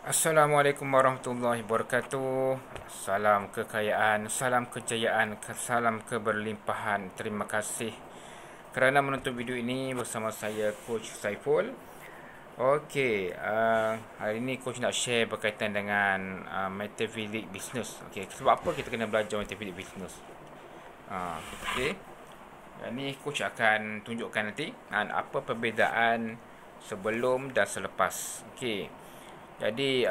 Assalamualaikum warahmatullahi wabarakatuh. Salam kekayaan, salam kejayaan, salam keberlimpahan. Terima kasih kerana menonton video ini bersama saya Coach Saiful. Okey, hari ini Coach nak share berkaitan dengan metafizik business. Okey, sebab apa kita kena belajar metafizik business? Okey. Yang ni Coach akan tunjukkan nanti apa perbezaan sebelum dan selepas. Okey. Jadi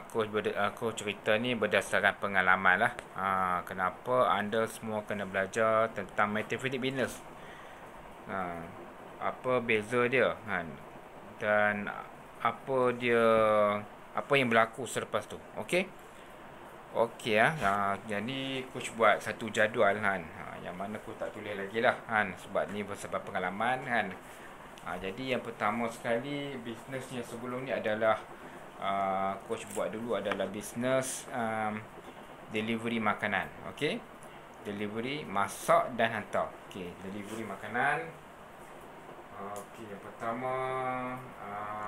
coach cerita ni berdasarkan pengalaman lah. Kenapa anda semua kena belajar tentang metafizik business. Apa beza dia kan? Dan apa yang berlaku selepas tu. Okey. Okey jadi coach buat satu jadual kan. Yang mana coach tak tulis lagi lah kan, sebab ni bersebab pengalaman kan. Jadi yang pertama sekali, bisnes yang sebelum ni adalah coach buat dulu adalah bisnes delivery makanan. Okey, delivery, masak dan hantar. Okey, delivery makanan. Okey, yang pertama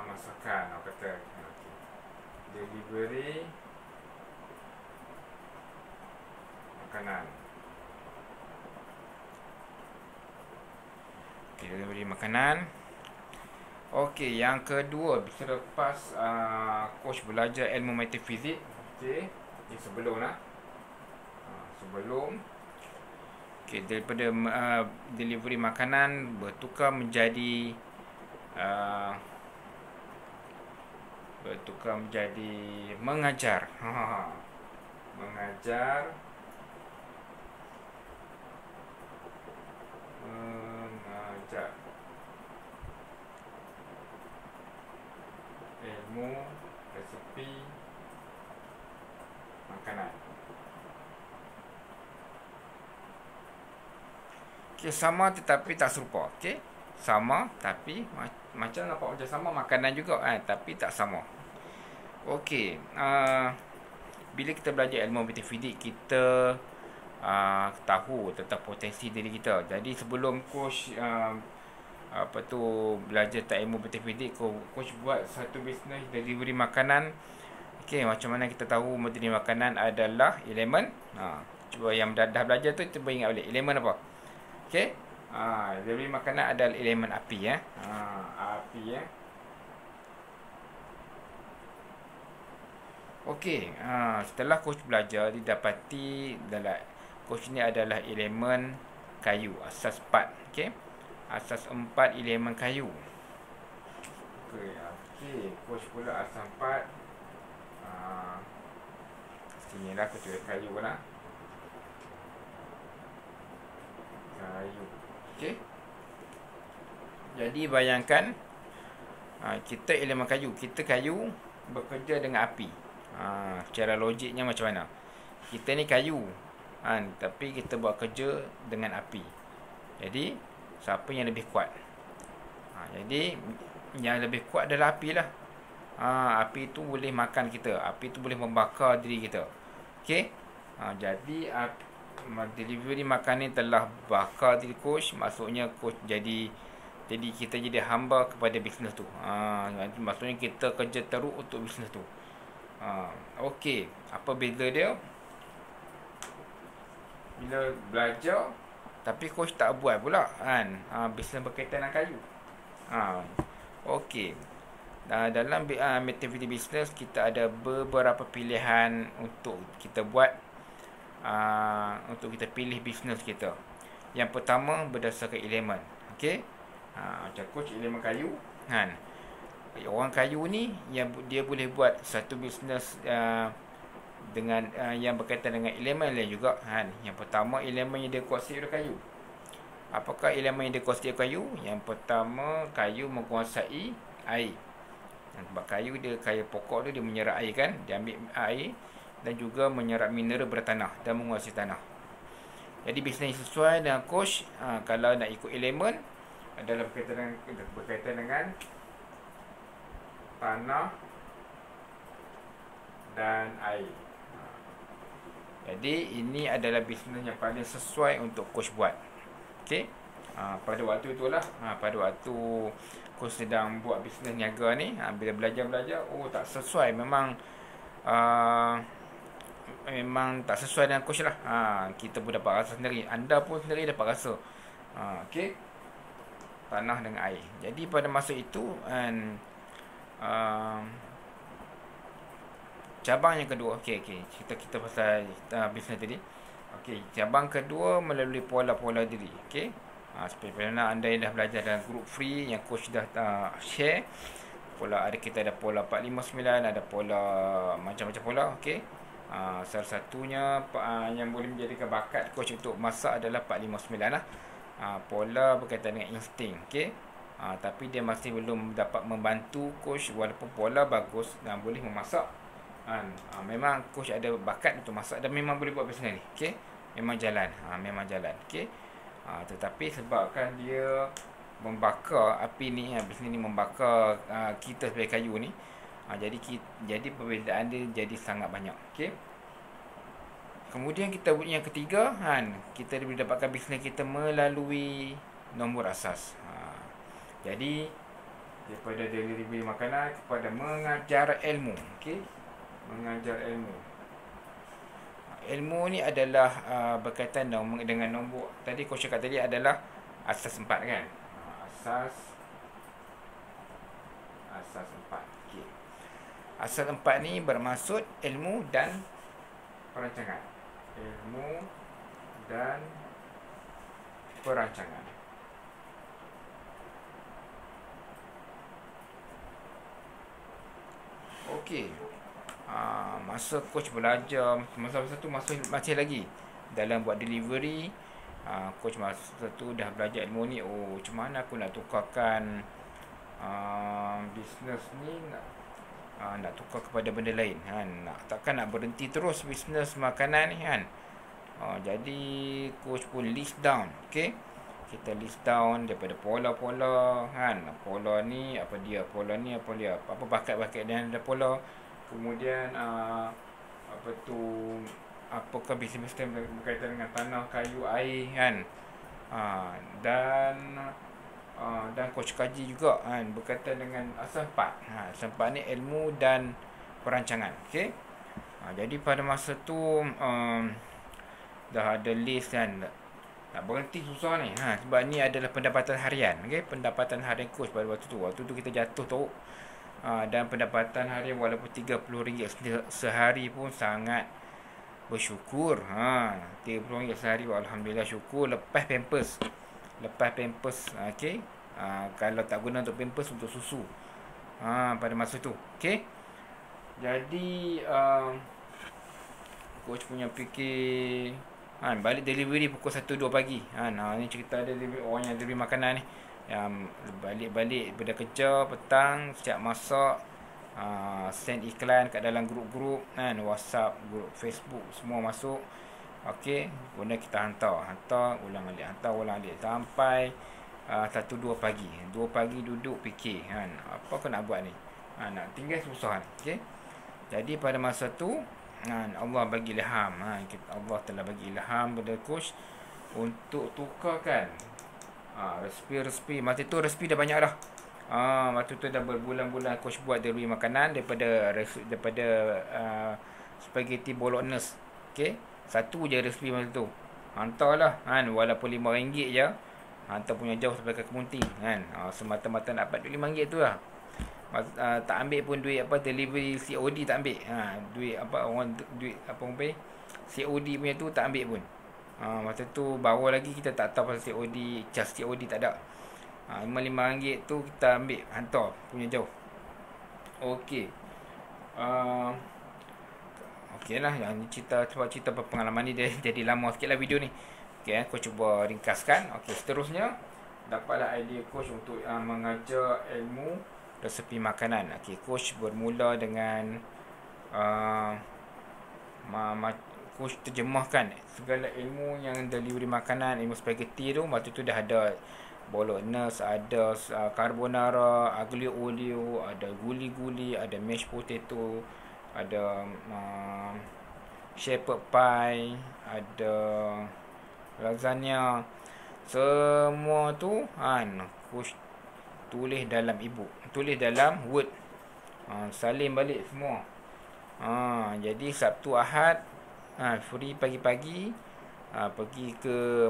masakan orang kata. Okay. Delivery makanan. Okey, delivery makanan. Okey, yang kedua, selepas coach belajar ilmu metafizik. Okey, ini sebelum lah. Sebelum. Okey, daripada delivery makanan bertukar menjadi mengajar. Mengajar. Ilmu resepi makanan. Okey, sama tetapi tak serupa. Okey, sama tapi macam nampak macam sama makanan juga tapi tak sama. Okey, bila kita belajar ilmu metafizik, kita tahu tentang potensi diri kita. Jadi sebelum coach belajar tak ilmu metafizik, coach buat satu bisnes delivery makanan. Okey, macam mana kita tahu delivery makanan adalah elemen. Cuba yang dah belajar tu cuba ingat balik elemen apa. Okey, delivery makanan adalah elemen api api Okey, setelah coach belajar, didapati dalam coach ni adalah elemen kayu, asas 4. Okey, asas 4 elemen kayu. Okey, coach pula asas 4. Sini lah coach tulis kayu lah. Kayu. Okey. Jadi bayangkan kita elemen kayu, kita kayu bekerja dengan api. Secara logiknya macam mana? Kita ni kayu tapi kita buat kerja dengan api. Jadi siapa yang lebih kuat? Jadi yang lebih kuat adalah api lah. Api tu boleh makan kita, api tu boleh membakar diri kita. Okey. Jadi delivery makanan telah bakar diri coach. Maksudnya coach jadi kita jadi hamba kepada bisnes tu. Maksudnya kita kerja teruk untuk bisnes tu. Okey, apa beza dia? Bila belajar tapi coach tak buat pula kan, bisnes berkaitan dengan kayu. Okey, dalam metafizik business kita ada beberapa pilihan untuk kita buat, untuk kita pilih bisnes kita. Yang pertama berdasarkan elemen. Okey, macam coach elemen kayu kan. Orang kayu ni dia boleh buat satu bisnes dengan yang berkaitan dengan elemen lain juga kan. Yang pertama, elemen yang dia kuasai adalah kayu. Apakah elemen yang dia kuasai kayu? Yang pertama, kayu menguasai air. Sebab kayu pokok dia menyerap air kan, dia ambil air dan juga menyerap mineral bertanah dan menguasai tanah. Jadi bisnes yang sesuai dengan coach, kalau nak ikut elemen adalah berkaitan dengan tanah dan air. Jadi ini adalah bisnes yang paling sesuai untuk coach buat. Okey. Pada waktu itulah, pada waktu coach sedang buat bisnes niaga ni, bila belajar-belajar, tak sesuai, memang tak sesuai dengan coach lah. Kita pun dapat rasa sendiri, anda pun sendiri dapat rasa. Okey, tanah dengan air. Jadi pada masa itu, cabang yang kedua, kita pasal bisnes tadi. Cabang kedua melalui pola-pola diri. Seperti mana anda yang dah belajar dalam group free yang coach dah share. Kita ada pola 459, ada pola macam-macam pola. Salah satunya yang boleh menjadikan bakat coach untuk masak adalah 459 lah. Pola berkaitan dengan insting. Tapi dia masih belum dapat membantu coach, walaupun pola bagus dan boleh memasak. Memang coach ada bakat untuk masak dan memang boleh buat bisnes ni. Memang jalan. Tetapi sebabkan dia membakar api ni, bisnes ni membakar kita sebagai kayu ni, jadi perbezaan dia jadi sangat banyak. Kemudian kita buat yang ketiga, kita boleh dapatkan bisnes kita melalui nombor asas. Jadi daripada delivery makanan kepada mengajar ilmu. Mengajar ilmu. Ilmu ni adalah berkaitan dengan nombor. Tadi coach cakap tadi adalah asas 4 kan? Asas 4. Asas 4 ni bermaksud ilmu dan perancangan. Ilmu dan perancangan. Masa coach belajar, masa tu masih lagi dalam buat delivery, coach masa tu dah belajar ilmu ni. Macam mana aku nak tukarkan bisnes ni, nak tukar kepada benda lain, takkan nak berhenti terus bisnes makanan ni kan. Jadi coach pun list down. Kita list down daripada pola-pola kan. Pola ni apa dia, pola ni apa dia, apa bakat-bakat dia ada pola. Kemudian apakah bisnes berkaitan dengan tanah, kayu, air kan. Dan coach kaji juga berkaitan dengan asas 4. Asas 4 ni ilmu dan perancangan. Jadi pada masa tu dah ada list kan. Tak berhenti susah ni. Sebab ni adalah pendapatan harian. Pendapatan harian coach pada waktu tu. Waktu tu kita jatuh tu. Dan pendapatan harian walaupun RM30 sehari pun sangat bersyukur. RM30 sehari, alhamdulillah, syukur. Lepas pampers. Kalau tak guna untuk pampers, untuk susu. Pada masa tu. Jadi coach punya fikir, balik delivery pukul 1-2 pagi. Ni cerita delivery, orang yang delivery makanan ni, yang balik-balik pada kerja petang, siap masak, send iklan kat dalam grup-grup WhatsApp, grup Facebook, semua masuk. Kemudian kita hantar ulang alik sampai 1-2 pagi. 2 pagi duduk fikir apa aku nak buat ni, nak tinggal susah. Jadi pada masa tu Allah bagi ilham. Allah telah bagi ilham kepada coach untuk tukarkan resipi. Masa tu resipi dah banyak dah. Masa tu dah berbulan-bulan coach buat delivery makanan daripada spaghetti bolognese. Satu je resipi masa tu. Hantarlah walaupun RM5 je. Hantar punya jauh sampai ke Kemunting semata-mata nak dapat duit RM5 tu lah. Tak ambil pun duit delivery COD, tak ambil. Duit COD punya tu tak ambil pun. Masa tu baru lagi kita tak tahu pasal COD, charge COD tak ada. RM5 tu kita ambil, hantar punya jauh. Lah, yang cerita pengalaman ni dia jadi lama sikit lah video ni. Aku cuba ringkaskan. Seterusnya dapatlah idea coach untuk mengajar ilmu resepi makanan. Coach bermula dengan coach terjemahkan segala ilmu yang delivery makanan. Ilmu spaghetti tu waktu tu dah ada bolognese, ada carbonara, aglio olio, ada guli-guli, ada mashed potato, ada shepherd pie, ada lasagna. Semua tu coach tulis dalam ebook, tulis dalam Word. Salin balik semua. Jadi Sabtu Ahad free pagi-pagi, pergi ke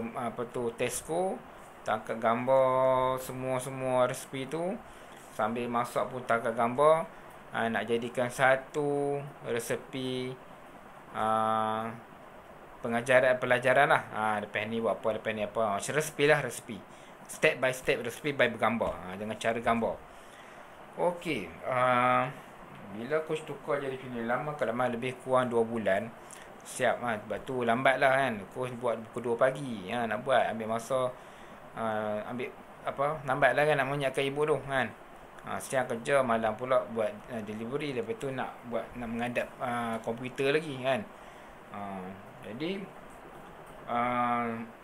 Tesco, tangkap gambar semua resipi tu, sambil masak pun tangkap gambar. Nak jadikan satu resepi pelajaran lah. Lepas ni buat apa, lepas ni apa. Macam resepi lah, resepi. Step by step, resepi by bergambar. Dengan cara gambar. Okey. Bila coach tukar jadi final lama, kelamaan lebih kurang 2 bulan. Siap sebab tu lambat lah kan. Coach buat pukul 2 pagi. Nak buat, ambil masa. Lambat lah kan nak menyiapkan ibu tu kan. Siang kerja, malam pula buat delivery. Lepas tu nak menghadap komputer lagi kan. Jadi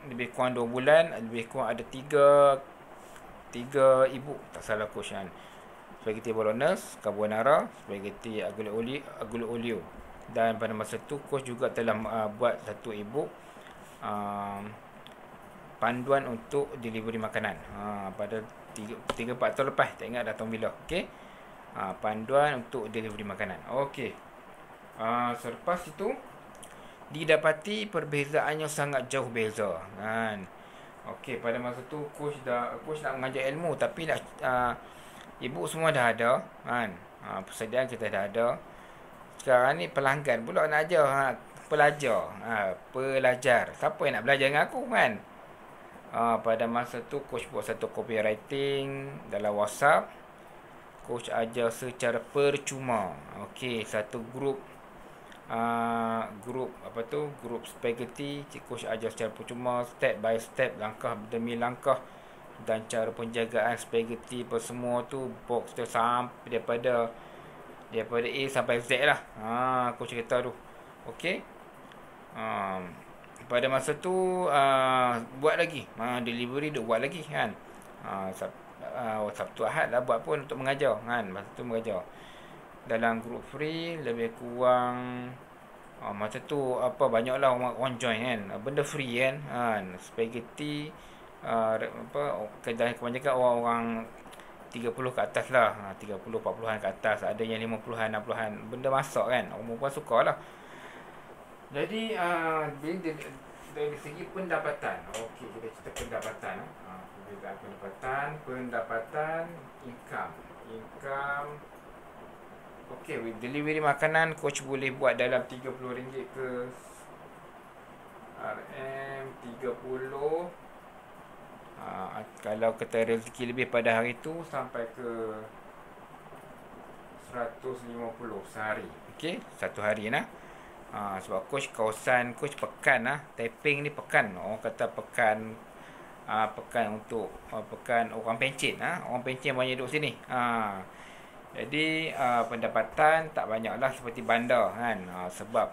lebih kurang 2 bulan, lebih kurang ada 3 ibu, tak salah coach kan. Spaghetti bolognese, carbonara, spaghetti aglio olio. Dan pada masa tu coach juga telah buat satu ebook panduan untuk delivery makanan. Pada 3-4 tahun lepas, tak ingat datang bila. Okey. Panduan untuk delivery makanan. Okey. Selepas itu didapati perbezaannya sangat jauh beza kan. Okey, pada masa tu coach nak mengajar ilmu, tapi ibu semua dah ada kan. Persediaan kita dah ada. Sekarang ni pelanggan pula nak ajar pelajar. Siapa yang nak belajar dengan aku kan? Pada masa tu coach buat satu copywriting dalam WhatsApp. Coach ajar secara percuma. Okey, satu grup grup spaghetti. Coach ajar secara percuma, step by step, langkah demi langkah, dan cara penjagaan spaghetti semua tu, box tu sampai daripada A sampai Z lah. Coach cerita tu. Okey. Pada masa tu buat lagi delivery, buat lagi kan. Sabtu Ahad lah buat pun untuk mengajar kan. Masa tu mengajar dalam grup free, lebih kurang masa tu banyaklah orang join kan. Benda free kan. Spaghetti kebanyakan orang 30 ke atas lah. 30-40an ke atas. Ada yang 50-an, 60-an. Benda masak kan. Orang perempuan suka lah. Jadi dari segi pendapatan. Okey, kita cerita pendapatan. Pendapatan, income. Okey, with delivery makanan, coach boleh buat dalam RM30 ke RM30. Kalau kita rezeki lebih pada hari tu, sampai ke 150 sehari. Okey, satu hari nah. Sebab coach kawasan coach pekan Taiping ni pekan. Orang kata pekan untuk pekan orang pencen. Orang pencen banyak duduk sini. Jadi pendapatan tak banyaklah seperti bandar kan. Sebab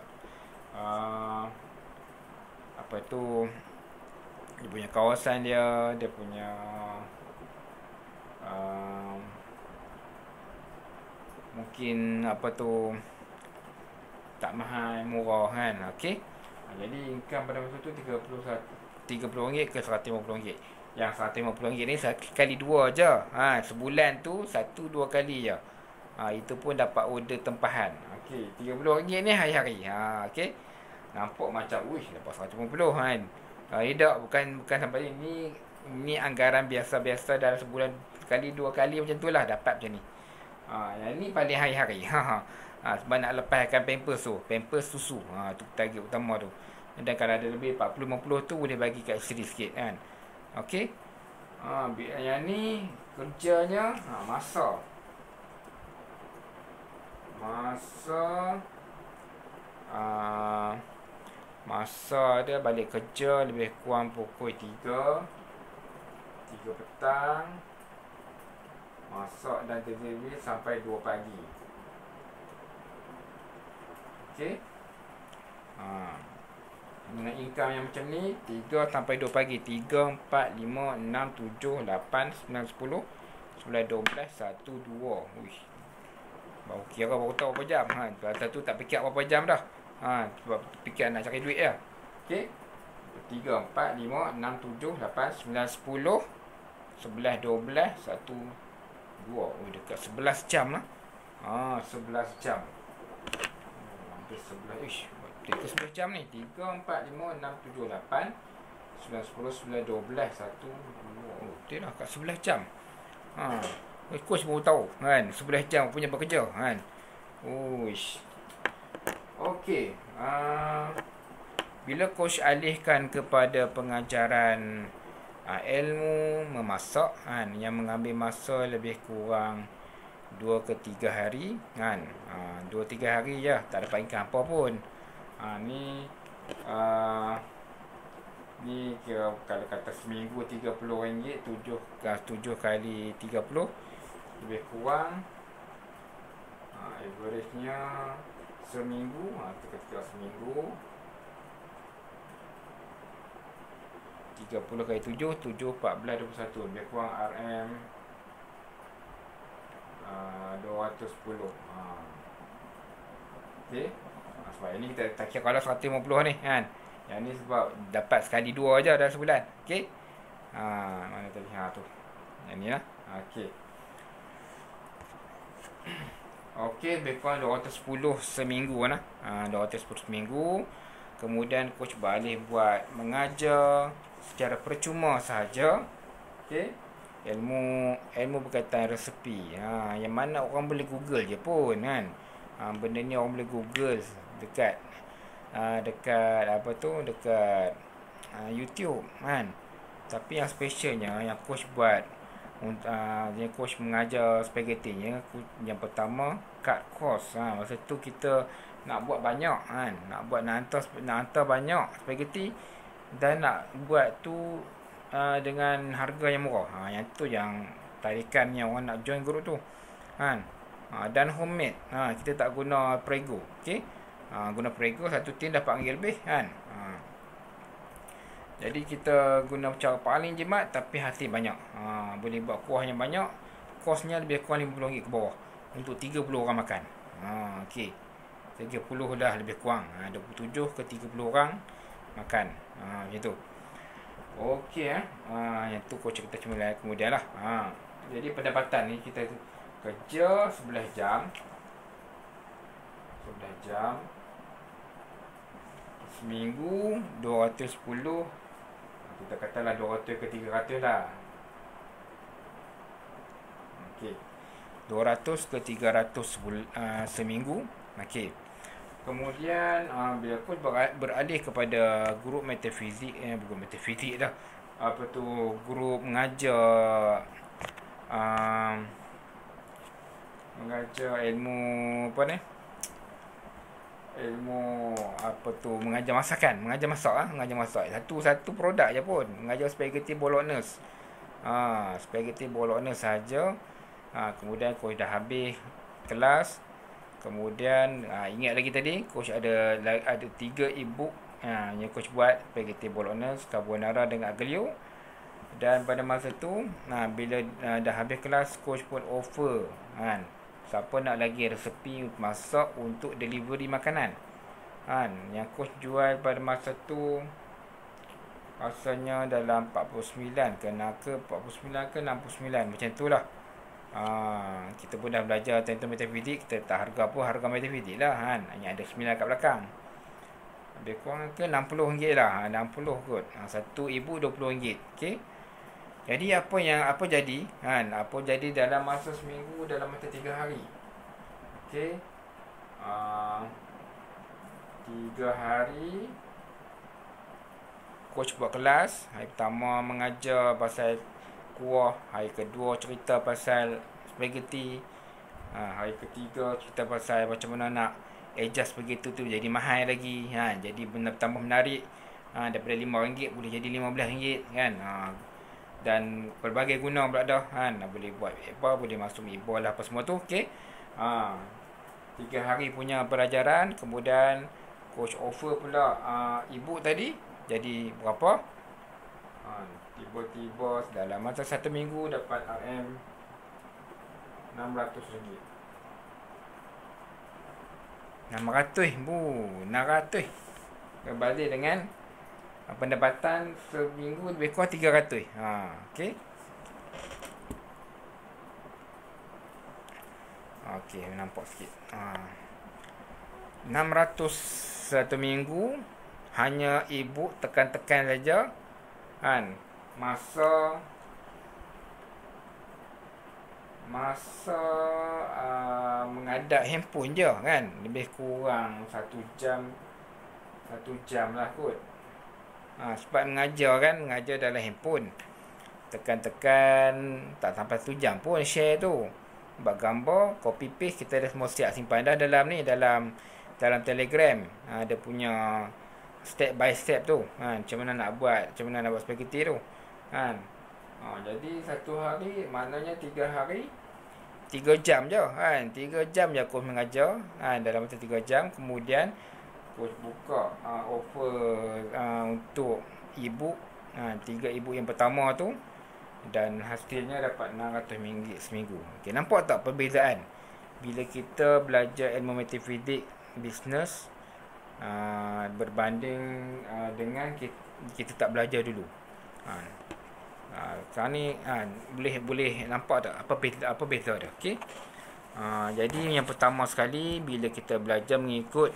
dia punya kawasan dia punya mungkin tak mahal, murah kan. Okey. Jadi income pada masa tu RM30 ke RM150. Yang RM150 ni kali 2 je. Sebulan tu 1-2 kali je. Itu pun dapat order tempahan. Okey, RM30 ni hari-hari. Okey. Nampak macam dapat RM150 kan. Tidak, bukan sampai ni anggaran biasa-biasa dalam sebulan kali 2 kali macam tu lah dapat macam ni. Yang ni paling hari-hari. Sebab nak lepaskan pampers susu. Tu target utama tu. Dan kalau ada lebih 40-50 tu boleh bagi kat isteri sikit kan. Okey. Yang ni kerjanya masak dia balik kerja lebih kurang pukul 3 petang. Masak dan delivery sampai 2 pagi. Okey. Dengan income yang macam ni, 3 sampai 2 pagi. 3, 4, 5, 6, 7, 8, 9, 10, 11, 12, 1, 2. Baru kira baru tahu berapa jam. Kalau tu tak fikir berapa jam dah. Sebab fikir nak cari duit je. Okey. 3, 4, 5, 6, 7, 8, 9, 10, 11, 12, 1, 2. Oh, dekat 11 jam lah. 11 jam. Hampir 11. Ish, dekat 11 jam ni. 3, 4, 5, 6, 7, 8, 9, 10, 11, 12, 1, 2. Oh, dia dah kat 11 jam. Coach baru tahu kan, 11 jam punya bekerja kan. Uish. Okey. Bila coach alihkan kepada pengajaran ilmu memasak kan, yang mengambil masa lebih kurang 2 ke 3 hari kan. 2-3 hari je, tak dapat income apa pun. Ni ni kira kalau kata seminggu RM30, 7 kali 30 lebih kurang average-nya seminggu, ketika seminggu 30 kali 7, 7, 14, 21 lebih kurang RM 210. Okey. Sebab ini kita tak kira kalau 150 ni kan. Yang ni sebab dapat sekali 2 aja dalam sebulan. Okey. Mana tadi? Tu. Yang ni lah. Okey. Okey, lebih kurang 210 seminggu lah. 210 seminggu. Kemudian coach balik buat mengajar secara percuma sahaja. Okey. Ilmu berkaitan resepi. Yang mana orang boleh Google je pun kan. Benda ni orang boleh Google dekat apa tu, dekat YouTube kan. Tapi yang specialnya yang coach buat, yang coach mengajar spaghettinya, yang pertama cut cost. Masa tu kita nak buat banyak kan, nak hantar banyak spaghetti dan nak buat tu dengan harga yang murah. Yang tu yang tarikan yang orang nak join group tu kan. Dan homemade. Kita tak guna Prego. Okey. Guna Prego, satu tin dapat RM1 lebih kan. Jadi kita guna cara paling jimat tapi hasil banyak. Boleh buat kuah yang banyak. Kosnya lebih kurang RM50 ke bawah untuk 30 orang makan. Okey. 30 dah lebih kurang. 27 ke 30 orang makan. Macam tu. Okey. Yang tu coach kita cuma kemudian lah. Jadi pendapatan ni kita kerja 11 jam. 11 jam. Seminggu 210. Kita katalah 200 ke 300 lah. Okey. 200 ke 300 seminggu. Okey. Kemudian bila coach beralih kepada grup metafizik, bukan metafizik dah. Apa tu, grup mengajar ilmu apa ni? Ilmu apa tu, mengajar masakan, mengajar masak. Satu produk je pun, mengajar spaghetti bolognese. Spaghetti bolognese saja. Kemudian coach dah habis kelas. Kemudian ingat lagi tadi coach ada 3 ebook yang coach buat, spaghetti bolognese, carbonara dengan aglio. Dan pada masa tu bila dah habis kelas, coach pun offer kan, siapa nak lagi resepi masak untuk delivery makanan kan. Yang coach jual pada masa tu rasanya dalam 49 ke 69 macam tu lah. Kita pun dah belajar tentang metafizik. Kita tak harga pun harga metafizik lah kan. Yang ada 9 kat belakang. Lebih kurang ke RM60 lah. 60 kot. Satu ibu RM20. Okay. Jadi apa jadi kan? Apa jadi dalam masa seminggu, dalam masa 3 hari. Okay. 3 hari coach buat kelas. Hari pertama mengajar pasal kuah, hari kedua cerita pasal spaghetti, hari ketiga cerita pasal macam mana nak adjust spaghetti tu jadi mahal lagi jadi benda tambah menarik, daripada RM5 boleh jadi RM15 kan. Dan pelbagai guna pula dah kan, boleh buat boleh masuk e-ball lah apa semua tu. Okey. 3 hari punya pelajaran. Kemudian coach offer pula e-book tadi jadi berapa? Tiba-tiba dalam masa 1 minggu dapat RM600. 600 berbalik dengan Pendapatan seminggu lebih kurang 300. Okey. Okey, nampak sikit. 600 satu minggu, hanya ibu tekan-tekan saja kan. Masa mengadap handphone je kan, lebih kurang 1 jam lah kot. Sebab mengajar dalam handphone, tekan-tekan tak sampai 1 jam pun share tu. Buat gambar, copy paste, kita dah semua siap simpan dah dalam ni, dalam Telegram. Dia punya step by step tu kan, macam mana nak buat spaghetti tu kan. Jadi satu hari maknanya 3 hari 3 jam je kan, 3 jam je coach mengajar kan, dalam masa 3 jam. Kemudian coach buka offer untuk ibu, 3 ibu yang pertama tu, dan hasilnya dapat RM600 seminggu. Okay, nampak tak perbezaan bila kita belajar ilmu matematik bisnes berbanding dengan kita tak belajar dulu. Sekarang ni boleh nampak tak apa beza dia. Okey. Jadi yang pertama sekali, bila kita belajar mengikut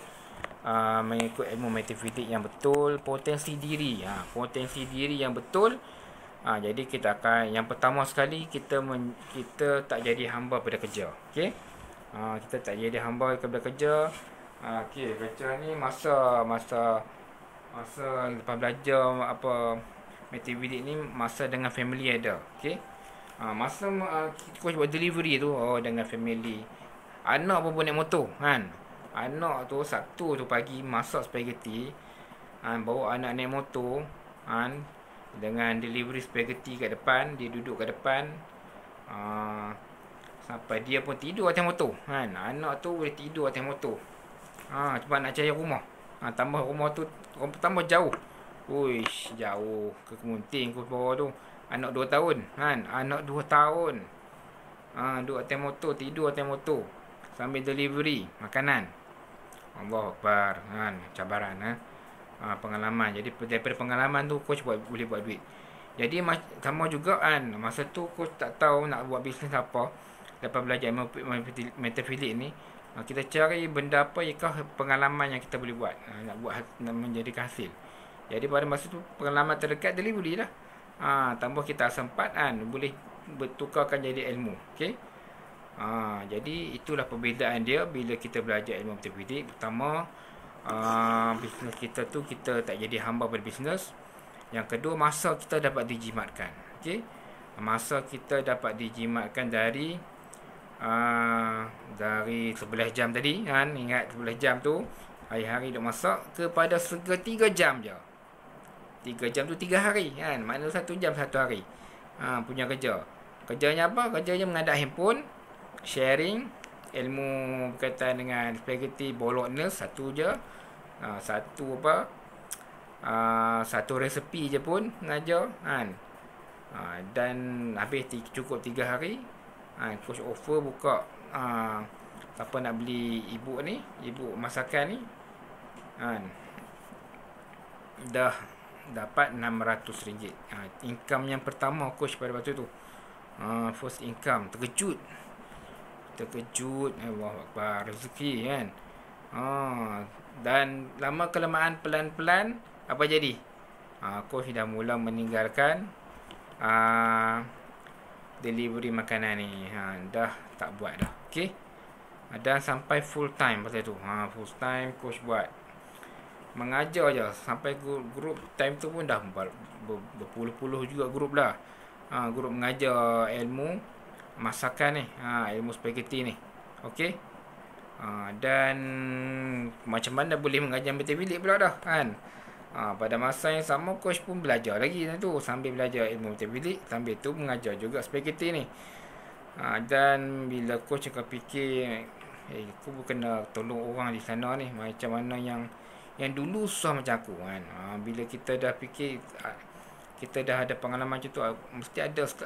ilmu matematik yang betul, potensi diri yang betul. Jadi kita akan, yang pertama sekali, kita tak jadi hamba pada kerja. Okey. Kita tak jadi hamba pada kerja. Okey, kerja ni masa lepas belajar matematik ni, masa dengan family ada. Okey. Masa coach buat delivery tu, dengan family. Anak pun naik motor kan. Anak tu Sabtu tu pagi masak spaghetti, bawa anak naik motor kan, dengan delivery spaghetti kat depan. Dia duduk kat depan, sampai dia pun tidur atas motor kan. Anak tu boleh tidur atas motor. Sebab nak cari rumah. Tambah rumah tu tambah jauh. Uish, jauh ke Kemunting ke bawah tu. Anak 2 tahun kan. Anak 2 tahun duduk atas motor, tidur atas motor sambil delivery makanan. Allahu Akbar kan, cabaran pengalaman. Jadi daripada pengalaman tu coach boleh buat duit. Jadi sama juga kan, masa tu coach tak tahu nak buat bisnes apa. Lepas belajar matematik ni, kita cari benda apa iakah pengalaman yang kita boleh buat, nak menjadikan hasil. Jadi pada masa tu pengalaman terdekat delivery lah. Tambah kita sempat kan, boleh bertukarkan jadi ilmu. Okey. Jadi itulah perbezaan dia bila kita belajar ilmu matematik. Pertama, bisnes kita tu kita tak jadi hamba pada bisnes. Yang kedua, masa kita dapat dijimatkan. Okey. Masa kita dapat dijimatkan dari 11 jam tadi kan. Ingat 11 jam tu hari-hari duk masak, kepada 3 jam je. 3 jam tu 3 hari kan. Maknanya 1 jam 1 hari punya kerja. Kerjanya apa? Kerjanya mengadap handphone, sharing ilmu berkaitan dengan spaghetti bolognese satu je. Satu resepi je pun mengajar kan. Dan habis cukup 3 hari, coach offer buka, siapa nak beli ibu masakan ni kan, dah dapat RM600. Income yang pertama coach pada waktu tu, first income. Terkejut Allahu Akbar, rezeki kan. Dan lama kelamaan pelan-pelan apa jadi, coach dah mula meninggalkan delivery makanan ni. Dah tak buat dah. Okey. Dan sampai full time pasal tu. Full time coach buat mengajar je. Sampai grup time tu pun dah berpuluh-puluh juga grup lah. Grup mengajar ilmu masakan ni, ilmu spaghetti ni. Okey. Dan macam mana boleh mengajar matematik pula dah kan. Pada masa yang sama coach pun belajar lagi tu, sambil belajar ilmu matematik, sambil tu mengajar juga spaghetti ni. Dan bila coach akan fikir, aku kena tolong orang di sana ni, macam mana yang dulu susah macam aku kan. Bila kita dah fikir, kita dah ada pengalaman macam tu,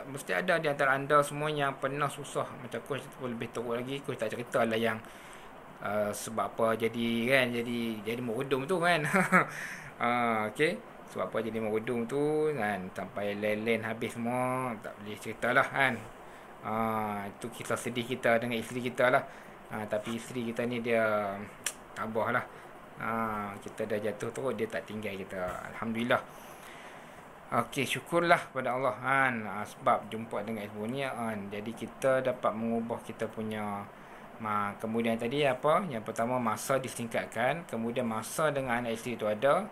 mesti ada di antara anda semua yang pernah susah macam coach tu. Lebih teruk lagi, coach tak cerita lah yang sebab apa jadi kan, jadi merodom tu kan. Okey. Sebab apa jadi mengudung tu kan, sampai len-len habis semua, tak boleh ceritalah kan. Itu kisah sedih kita dengan isteri kita lah. Tapi isteri kita ni dia tabah lah. Kita dah jatuh tu, dia tak tinggal kita. Alhamdulillah. Okey, syukurlah pada Allah kan. Sebab jumpa dengan ilmu ni kan. Jadi kita dapat mengubah kita punya kemudian tadi apa? Yang pertama masa disingkatkan, kemudian masa dengan anak isteri tu ada.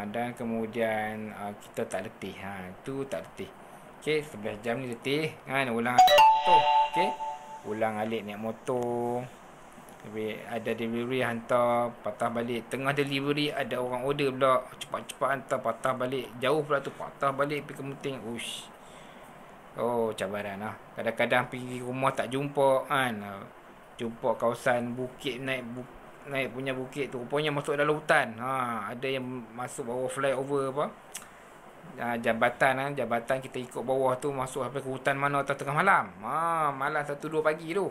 Dan kemudian kita tak letih. Itu tak letih. Okey, 11 jam ni letih kan, ulang motor. Okey. Ulang alik naik motor. Ada delivery hantar, patah balik. Tengah delivery ada orang order pula, cepat-cepat hantar, patah balik. Jauh pula tu, patah balik pergi Kementing. Ush. Oh, cabaran lah. Kadang-kadang pergi rumah tak jumpa kan. Jumpa kawasan bukit, naik punya bukit tu, rupanya masuk dalam hutan. Ada yang masuk bawah flyover apa, jabatan kita ikut bawah tu, masuk sampai ke hutan mana atau tengah malam. Malam 1-2 pagi tu.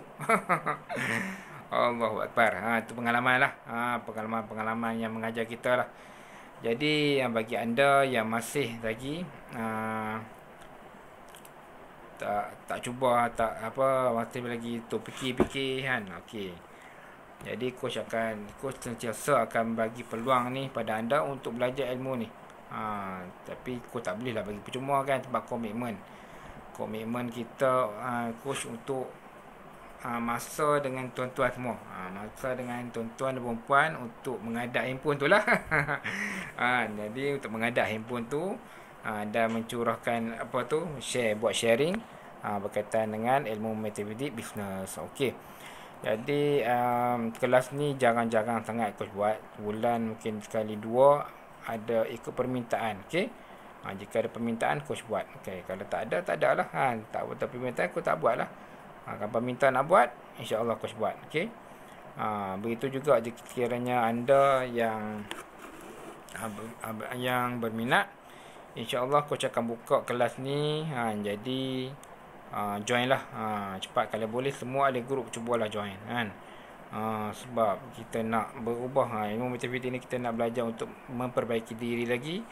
Allahu Akbar. Itu pengalaman lah. Pengalaman yang mengajar kita lah. Jadi bagi anda yang masih lagi tak cuba, masih lagi tu fikir kan. Okey. Jadi coach sentiasa akan bagi peluang ni pada anda untuk belajar ilmu ni. Tapi coach tak boleh lah bagi percuma kan, sebab komitmen kita coach untuk masa dengan tuan-tuan semua. Masa dengan tuan-tuan dan perempuan untuk mengadap handphone tu lah. Jadi untuk mengadap handphone tu dan mencurahkan buat sharing berkaitan dengan ilmu matematik bisnes. Okey. Jadi kelas ni jarang-jarang sangat coach buat. Bulan mungkin sekali 2 ada ikut permintaan. Okey. Jika ada permintaan coach buat. Okey, kalau tak ada lah kan. Tak ada permintaan coach tak buat lah. Kalau permintaan nak buat, insya-Allah coach buat. Okey. Begitu juga jika kiranya anda yang berminat, insya-Allah coach akan buka kelas ni. Jadi join lah. Cepat kalau boleh, semua ada grup, cubalah join kan. Sebab kita nak berubah. Ilmu matematik ni kita nak belajar untuk memperbaiki diri lagi,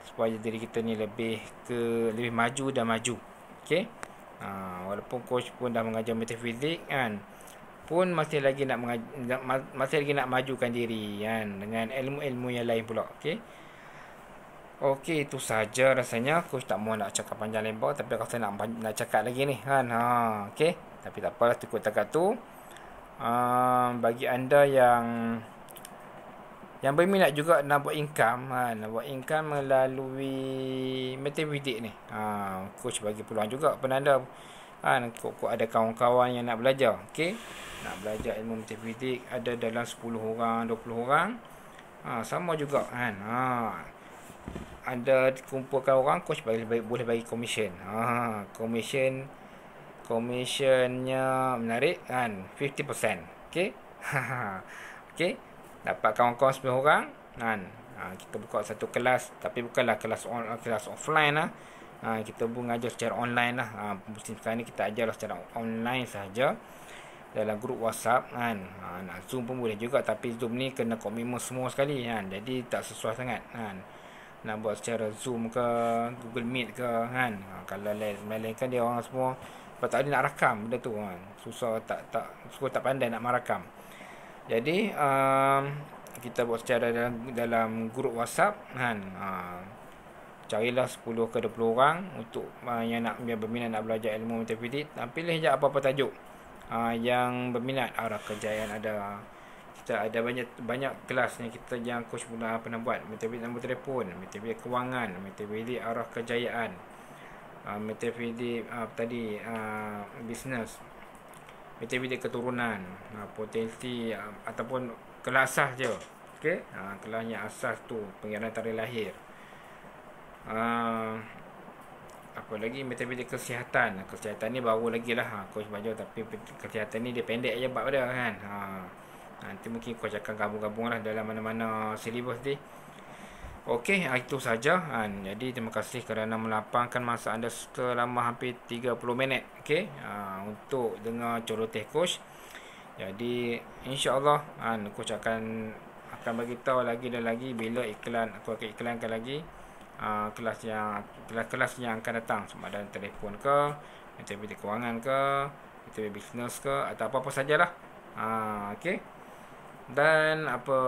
supaya diri kita ni lebih maju dan maju. Okey. Walaupun coach pun dah mengajar metafizik kan, pun masih lagi nak majukan diri kan, dengan ilmu-ilmu yang lain pula. Okey, itu saja rasanya. Coach tak mau nak cakap panjang lebar, tapi aku nak cakap lagi ni kan. Okey, tapi tak apalah, cukup takat tu. Bagi anda yang berminat juga nak buat income, melalui matematik ni, coach bagi peluang juga pada anda kan. Kok ada kawan-kawan yang nak belajar, okey, nak belajar ilmu matematik, ada dalam 10 orang, 20 orang, sama juga kan. Anda kumpulkan orang, coach boleh bagi komisen. Komisionnya menarik kan, 50%. Okey. Okey. Dapat kawan-kawan 10 orang kan. Kita buka satu kelas, tapi bukanlah kelas offline lah. Kita pun mengajar secara online lah. Musim sekarang ni kita ajarlah secara online saja, dalam grup WhatsApp kan. Nak Zoom pun boleh juga, tapi Zoom ni kena komitmen semua sekali kan. Jadi tak sesuai sangat kan. Nak buat secara Zoom ke Google Meet ke kan. Kalau lain-lain kan dia orang semua tak ada nak rakam benda tu kan. Susah, tak pandai nak merakam. Jadi kita buat secara dalam grup WhatsApp kan. Carilah 10 ke 20 orang untuk yang berminat nak belajar ilmu matematik. Pilih je apa-apa tajuk yang berminat. Arah kejayaan ada. Kita ada banyak kelas yang coach pernah buat. Matematik nombor telefon, matematik kewangan, matematik arah kejayaan, matematik bisnes, matematik keturunan, potensi, ataupun kelas asas je. Okey, kelas yang asas tu, pengenalan tarikh lahir. Apa lagi, matematik kesihatan ni baru lagi lah coach belajar, tapi kesihatan ni dia pendek je bab dia kan. Nanti mungkin coach akan gabung lah dalam mana-mana silibus ni. Okey, itu saja kan. Jadi terima kasih kerana melapangkan masa anda selama hampir 30 minit. Okey, untuk dengar celoteh coach. Jadi insya-Allah coach akan akan bagi tahu lagi dan lagi bila iklan aku akan iklankan lagi kelas yang akan datang, sama ada telefon ke, aktiviti kewangan ke, aktiviti bisnes ke, atau apa-apa sajalah. Okey. Dan apa,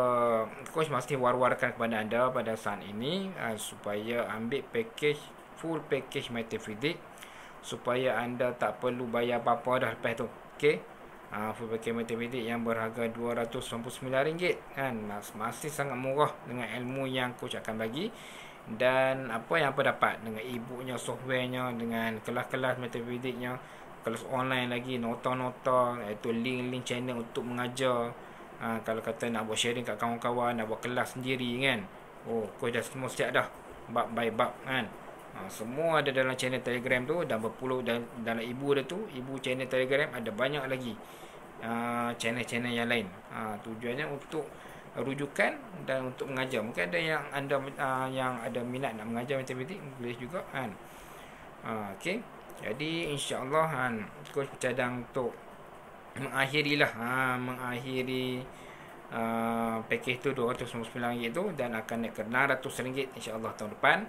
coach mesti war-warkan kepada anda pada saat ini supaya ambil full package Metafidik, supaya anda tak perlu bayar apa-apa dah lepas tu. Okey. Full package Metafidik yang berharga RM299 kan, masih sangat murah dengan ilmu yang coach akan bagi. Dan apa yang apa dapat dengan e-booknya, softwarenya, dengan kelas-kelas Metafidiknya, kelas online lagi, nota-nota, iaitu link-link channel untuk mengajar. Kalau kata nak buat sharing kat kawan-kawan, nak buat kelas sendiri kan, coach dah semua siap dah, bab by bab kan. Semua ada dalam channel Telegram tu, dan berpuluh dalam ibu dia tu, ibu channel Telegram ada banyak lagi channel-channel yang lain. Tujuannya untuk rujukan dan untuk mengajar. Mungkin ada yang anda yang ada minat nak mengajar matematik, boleh juga kan. Okey. Jadi insya-Allah kan, coach bercadang untuk mengakhiri package tu RM299 tu, dan akan naik ke RM600 insya-Allah tahun depan.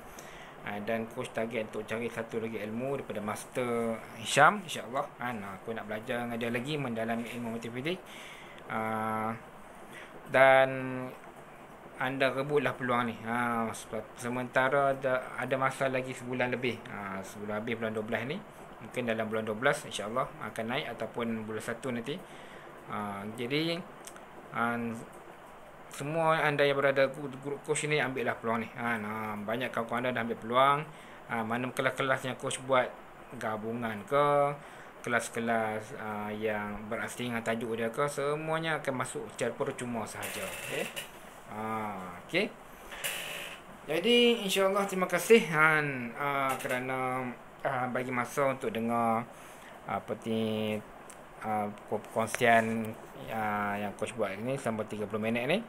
Dan coach target untuk cari satu lagi ilmu daripada Master Hisham insya-Allah kan. Aku nak belajar dengan dia lagi, mendalami ilmu matematik. Dan anda rebutlah peluang ni. Sementara ada masa lagi sebulan lebih. Sebulan lebih, bulan 12 ni. Mungkin dalam bulan 12 insya-Allah akan naik, ataupun bulan 1 nanti. Jadi semua anda yang berada grup coach ni, ambillah peluang ni. Banyak kawan-kawan anda dah ambil peluang. Mana kelas-kelas yang coach buat, gabungan ke, kelas-kelas yang berasing dengan tajuk dia ke, semuanya akan masuk secara percuma sahaja. Okey. Jadi insya-Allah terima kasih kerana bagi masa untuk dengar seperti kongsian yang coach buat ini selama 30 minit ni.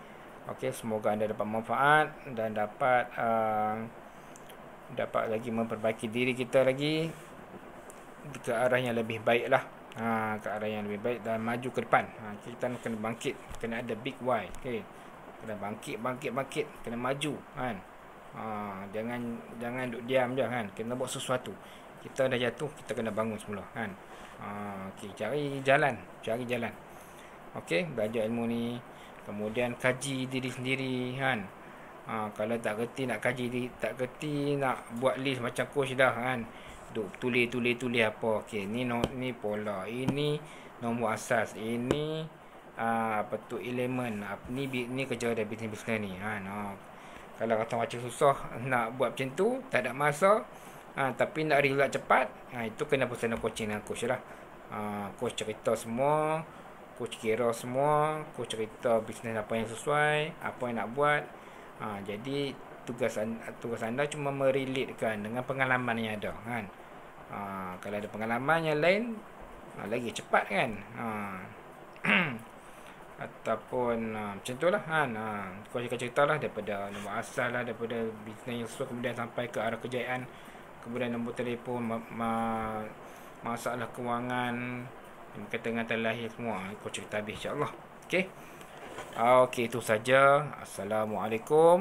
Okey, semoga anda dapat manfaat dan dapat lagi memperbaiki diri kita lagi ke arah yang lebih baik lah. Ke arah yang lebih baik dan maju ke depan. Kita kena bangkit, kena ada big why. Okay. Kena bangkit, kena maju kan. Jangan duduk diam je kan. Kena buat sesuatu. Kita dah jatuh, kita kena bangun semula kan. Okay, cari jalan. Okay, belajar ilmu ni, kemudian kaji diri sendiri kan. Kalau tak kerti nak kaji diri, tak kerti nak buat list macam coach dah kan. Duk tulis apa. Okey, ni pola, ini nombor asas, ini elemen, ni kerja dari bisnes ni kan. Kalau kata macam susah nak buat macam tu, tak ada masa, tapi nak result cepat, itu kena personal coaching dengan coach lah. Coach cerita semua, coach kira semua, coach cerita bisnes apa yang sesuai, apa yang nak buat. Jadi tugas anda cuma merelatekan dengan pengalaman yang ada kan. Kalau ada pengalaman yang lain, lagi cepat kan. Ataupun macam tu lah kan. Kau cerita lah daripada nombor asal lah, daripada bisnes yang sesuai, kemudian sampai ke arah kejayaan, kemudian nombor telefon, masalah kewangan, berkaitan dengan terlahir, semua kau cerita habis insya-Allah. Okey, itu saja. Assalamualaikum